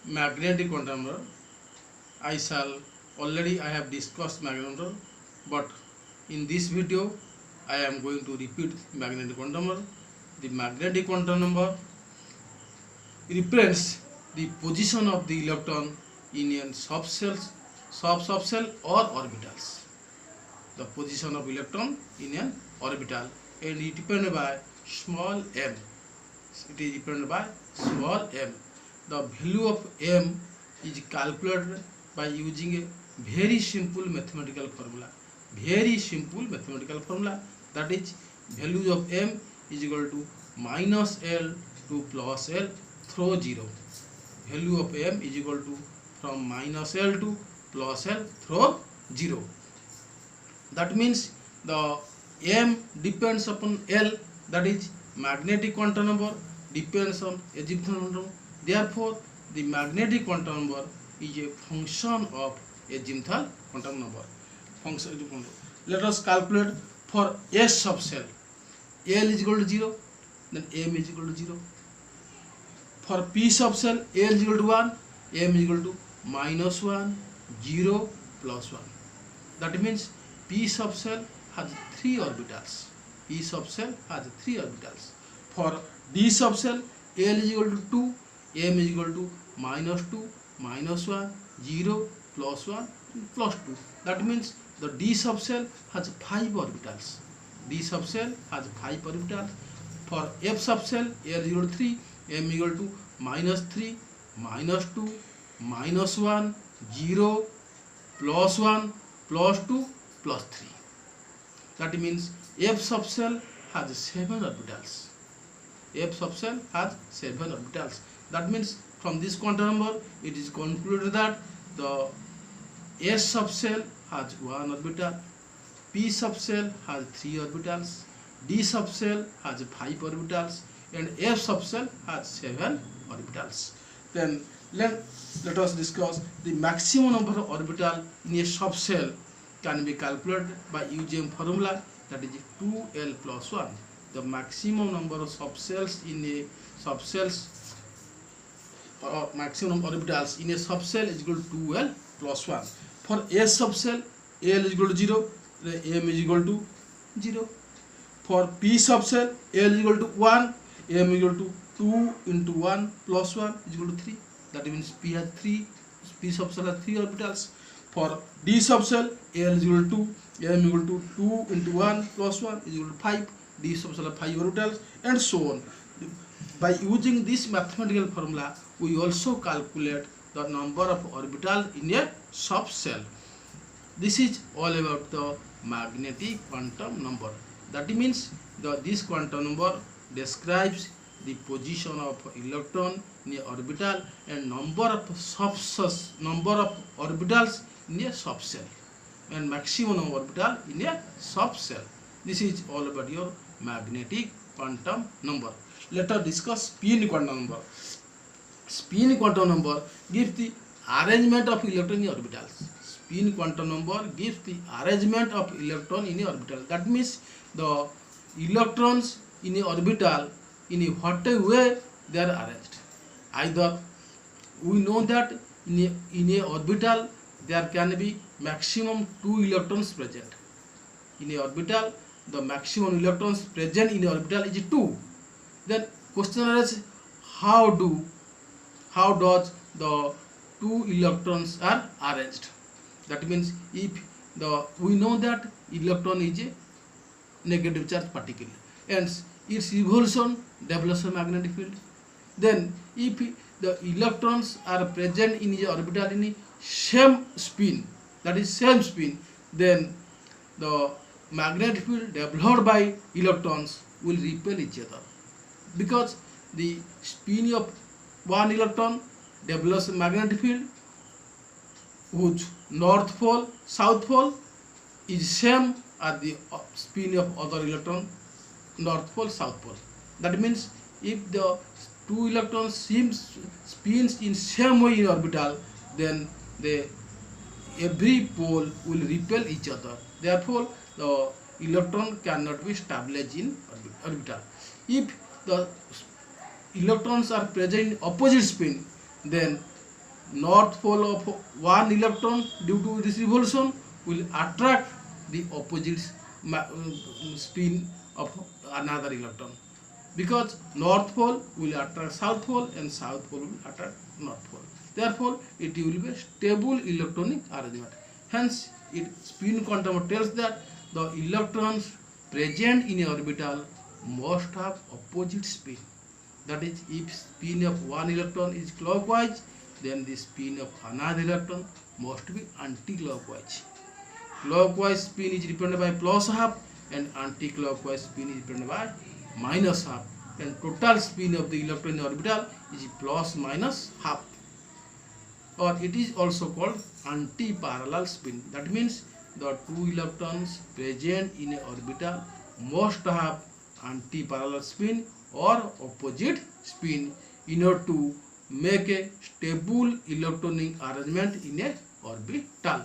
magnetic quantum number. I have discussed magnetic quantum number, but in this video I am going to repeat magnetic quantum number. The magnetic quantum number represents the position of the electron in a subshell or orbitals. The position of electron in an orbital, and it depended by small m. It is depended by small m. The value of m is calculated by using a very simple mathematical formula. That is, value of m is equal to minus L to plus L through 0. Value of m is equal to from minus L to plus L through 0. That means the m depends upon L, that is magnetic quantum number depends on azimuthal quantum number. Therefore, the magnetic quantum number is a function of azimuthal quantum number. Let us calculate for S subshell. L is equal to 0, then m is equal to 0. For P subshell, L is equal to 1, m is equal to minus 1, 0, plus 1. That means P subshell has 3 orbitals. For D subshell, L is equal to 2, m is equal to minus 2, minus 1, 0, plus 1, plus 2. That means the D subshell has 5 orbitals. For F subshell, L is equal to 3, m is equal to minus 3, minus 2, minus 1, 0, plus 1, plus 2, plus 3. That means F subshell has 7 orbitals. That means from this quantum number it is concluded that the S subshell has 1 orbital, P subshell has 3 orbitals, D subshell has 5 orbitals, and F subshell has 7 orbitals. Then let us discuss the maximum number of orbitals in a subshell can be calculated by using formula, that is 2L plus 1. The maximum number of subshells in a maximum orbitals in a subshell is equal to 2L plus 1. For S subshell, L is equal to 0, m is equal to 0. For P subshell, L is equal to 1, m is equal to 2 into 1 plus 1 is equal to 3. That means P subshell has 3 orbitals. For D subshell, L is equal to 2, m is equal to 2 into 1 plus 1 is equal to 5. D subshell has 5 orbitals, and so on. By using this mathematical formula, we also calculate the number of orbitals in a subshell. This is all about the magnetic quantum number. That means this quantum number describes the position of electron in a orbital and number of orbitals in a subshell, and maximum number of orbitals in a subshell. This is all about your magnetic quantum number. Let us discuss spin quantum number. Spin quantum number gives the arrangement of electron in orbitals. Spin quantum number gives the arrangement of electron in a orbital. That means the electrons in a orbital, in a whatever way they are arranged. Either we know that in a orbital there can be maximum 2 electrons present. In a orbital, the maximum electrons present in a orbital is 2. Then question is, how does the 2 electrons are arranged? That means if we know that electron is a negative charge particle, hence its revolution develops a magnetic field. Then if the electrons are present in the orbital in same spin, that is same spin, then the magnetic field developed by electrons will repel each other, because the spin of one electron develops a magnetic field whose north pole, south pole is same as the spin of other electron, north pole, south pole. That means if the 2 electrons spins in same way in orbital, then every pole will repel each other. Therefore, the electron cannot be stabilized in orbital. If the electrons are present in opposite spin, then north pole of one electron due to this revolution will attract the opposite spin of another electron, because north pole will attract south pole and south pole will attract north pole. Therefore, it will be a stable electronic arrangement. Hence, spin quantum tells that the electrons present in a orbital must have opposite spin. That is, if spin of one electron is clockwise, then the spin of another electron must be anti-clockwise. Clockwise spin is represented by plus half and anti-clockwise spin is represented by minus half, and total spin of the electron in the orbital is plus minus half, or it is also called anti-parallel spin. That means the two electrons present in a orbital must have anti-parallel spin or opposite spin in order to make a stable electronic arrangement in a orbital.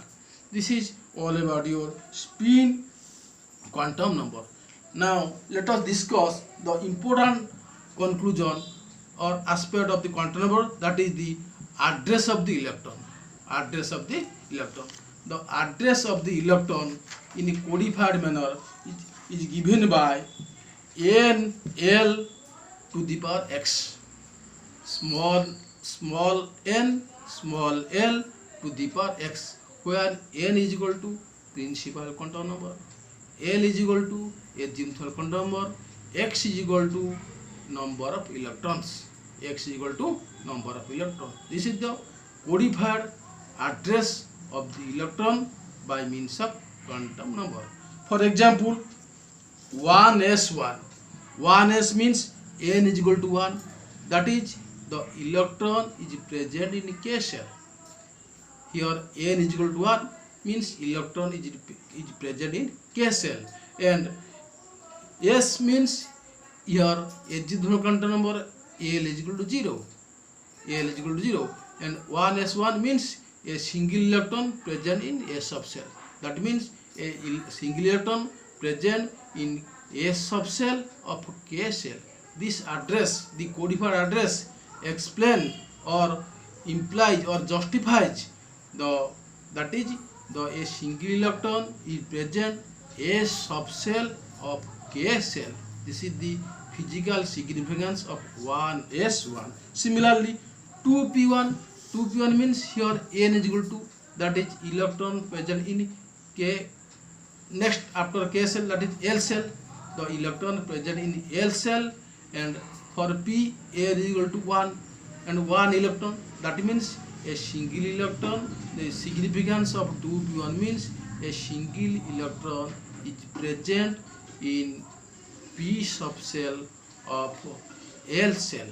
This is all about your spin quantum number. Now let us discuss the important conclusion or aspect of the quantum number, that is the address of the electron. Address of the electron. The address of the electron in a codified manner is given by n l to the power x, small n small l to the power x, where n is equal to principal quantum number, l is equal to azimuthal quantum number, x is equal to number of electrons. X is equal to number of electrons. This is the codified address of the electron by means of quantum number. For example, 1s1. 1s means n is equal to 1. That is, the electron is present in K shell. Here n is equal to 1 means electron is present in K shell, and s means here azimuthal quantum number l is equal to 0. L is equal to 0, and 1s1 means a single electron present in S subshell. That means a single electron present in S subshell of K shell. This address, the codified address, explain or implies or justifies that is the a single electron is present S subshell of K shell. This is the physical significance of 1s1. Similarly, 2p1 means here n is equal to, that is electron present in K next after K shell, that is L shell. The electron present in L shell, and for p n is equal to 1 and 1 electron, that means a single electron. The significance of 2p1 means a single electron is present in p subshell of L shell.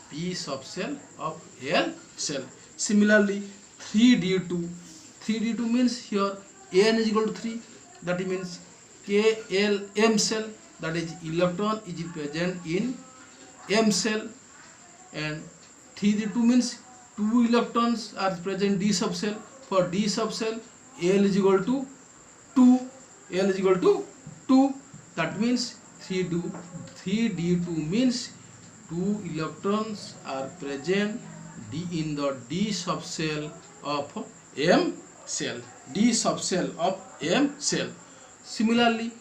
P subshell of L shell. Similarly, 3d2 means here n is equal to 3, that means KLM shell, that is electron is present in M shell, and 3d2 means 2 electrons are present D subshell. For D subshell, L is equal to 2. L is equal to 2. That means 3d2 means 2 electrons are present in the D subshell of M shell. D subshell of M shell. Similarly,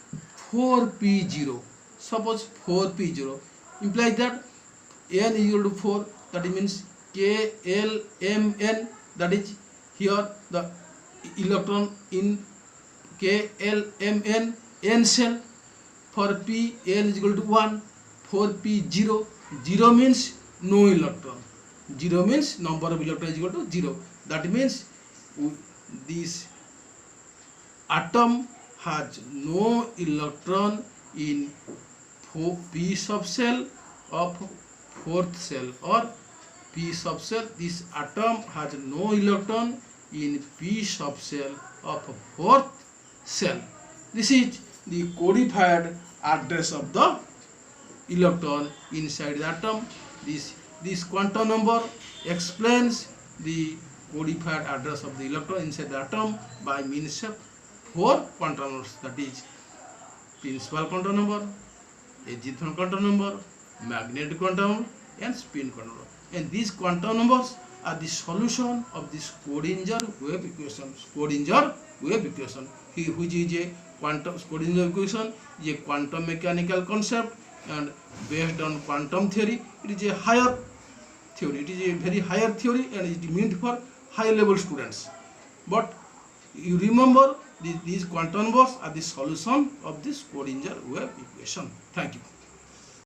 4p0. Suppose 4p0 implies that n is equal to 4. That means KLMN. That is here the electron in KLMN n shell. For p n is equal to 1. For p0, 0 means no electron. 0 means number of electrons is equal to 0. That means this atom has no electron in p subshell of fourth shell, or p subshell. This atom has no electron in p subshell of fourth shell. This is the codified address of the electron inside the atom. This quantum number explains the codified address of the electron inside the atom by means of 4 quantum numbers, that is principal quantum number, azimuthal quantum number, magnetic quantum number, and spin quantum number. And these quantum numbers are the solution of the Schrödinger-Wave equation. Schrödinger-Wave equation, which is a quantum Schrödinger equation, is a quantum mechanical concept, and based on quantum theory, it is a higher theory. It is a very higher theory, and it is meant for high level students. But you remember these quantum numbers are the solution of this Schrödinger wave equation. Thank you.